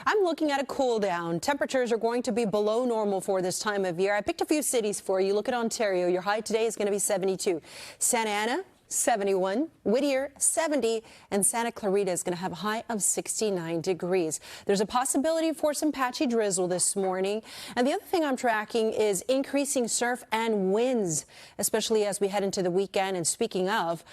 I'm looking at a cool down. Temperatures are going to be below normal for this time of year. I picked a few cities for you. Look at Ontario. Your high today is going to be 72. Santa Ana, 71, Whittier 70, and Santa Clarita is going to have a high of 69 degrees. There's a possibility for some patchy drizzle this morning. And the other thing I'm tracking is increasing surf and winds, especially as we head into the weekend. And speaking of,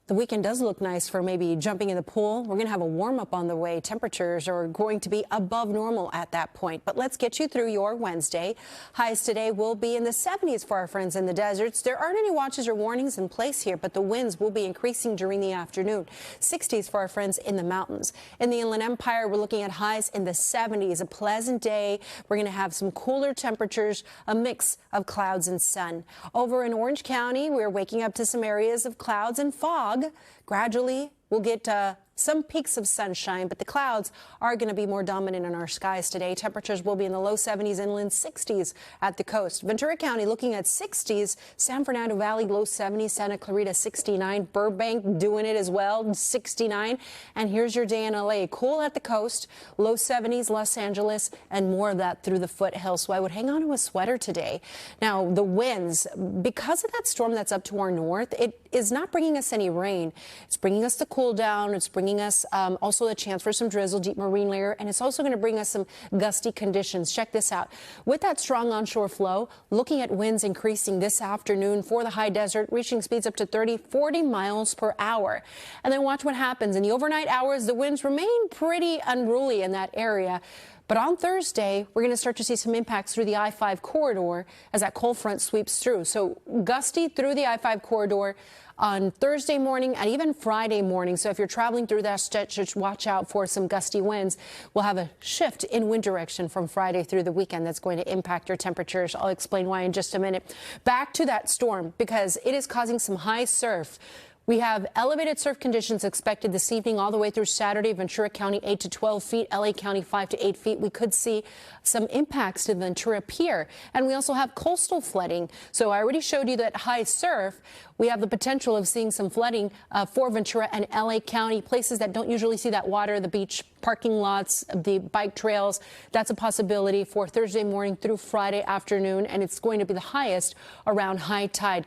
the weekend does look nice for maybe jumping in the pool. We're going to have a warm up on the way. Temperatures are going to be above normal at that point. But let's get you through your Wednesday. Highs today will be in the 70s for our friends in the deserts. There aren't any watches or warnings in place here, but the winds will be increasing during the afternoon. 60s for our friends in the mountains. In the Inland Empire, we're looking at highs in the 70s. A pleasant day. We're going to have some cooler temperatures, a mix of clouds and sun. Over in Orange County, we're waking up to some areas of clouds and fog. Gradually, we'll get some peaks of sunshine, but the clouds are going to be more dominant in our skies today. Temperatures will be in the low 70s, inland 60s at the coast. Ventura County looking at 60s. San Fernando Valley, low 70s. Santa Clarita, 69. Burbank doing it as well, 69. And here's your day in LA. Cool at the coast, low 70s, Los Angeles, and more of that through the foothills. So I would hang on to a sweater today. Now, the winds, because of that storm that's up to our north, it is not bringing us any rain. It's bringing us the cool down. It's bringing us also a chance for some drizzle, deep marine layer, and it's also going to bring us some gusty conditions. Check this out. With that strong onshore flow, looking at winds increasing this afternoon for the high desert, reaching speeds up to 30, 40 miles per hour. And then watch what happens. In the overnight hours, the winds remain pretty unruly in that area. But on Thursday, we're going to start to see some impacts through the I-5 corridor as that cold front sweeps through. So gusty through the I-5 corridor on Thursday morning and even Friday morning. So if you're traveling through that stretch, just watch out for some gusty winds. We'll have a shift in wind direction from Friday through the weekend that's going to impact your temperatures. I'll explain why in just a minute. Back to that storm, because it is causing some high surf. We have elevated surf conditions expected this evening all the way through Saturday. Ventura County 8 to 12 feet, LA County 5 to 8 feet. We could see some impacts to Ventura Pier. And we also have coastal flooding. So I already showed you that high surf. We have the potential of seeing some flooding for Ventura and LA County, places that don't usually see that water, the beach, parking lots, the bike trails. That's a possibility for Thursday morning through Friday afternoon. And it's going to be the highest around high tide.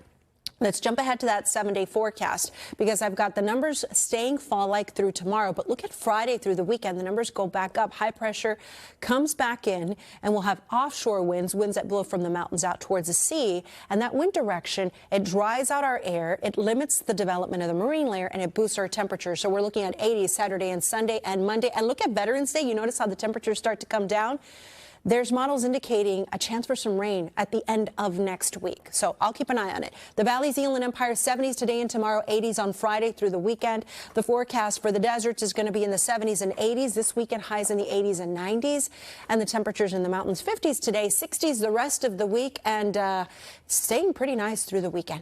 Let's jump ahead to that 7-day forecast, because I've got the numbers staying fall-like through tomorrow. But look at Friday through the weekend. The numbers go back up. High pressure comes back in, and we'll have offshore winds, winds that blow from the mountains out towards the sea. And that wind direction, it dries out our air. It limits the development of the marine layer, and it boosts our temperature. So we're looking at 80 Saturday and Sunday and Monday. And look at Veterans Day. You notice how the temperatures start to come down? There's models indicating a chance for some rain at the end of next week. So I'll keep an eye on it. The Valley's Inland Empire 70s today and tomorrow, 80s on Friday through the weekend. The forecast for the deserts is going to be in the 70s and 80s. This weekend, highs in the 80s and 90s. And the temperatures in the mountains, 50s today, 60s the rest of the week, and staying pretty nice through the weekend.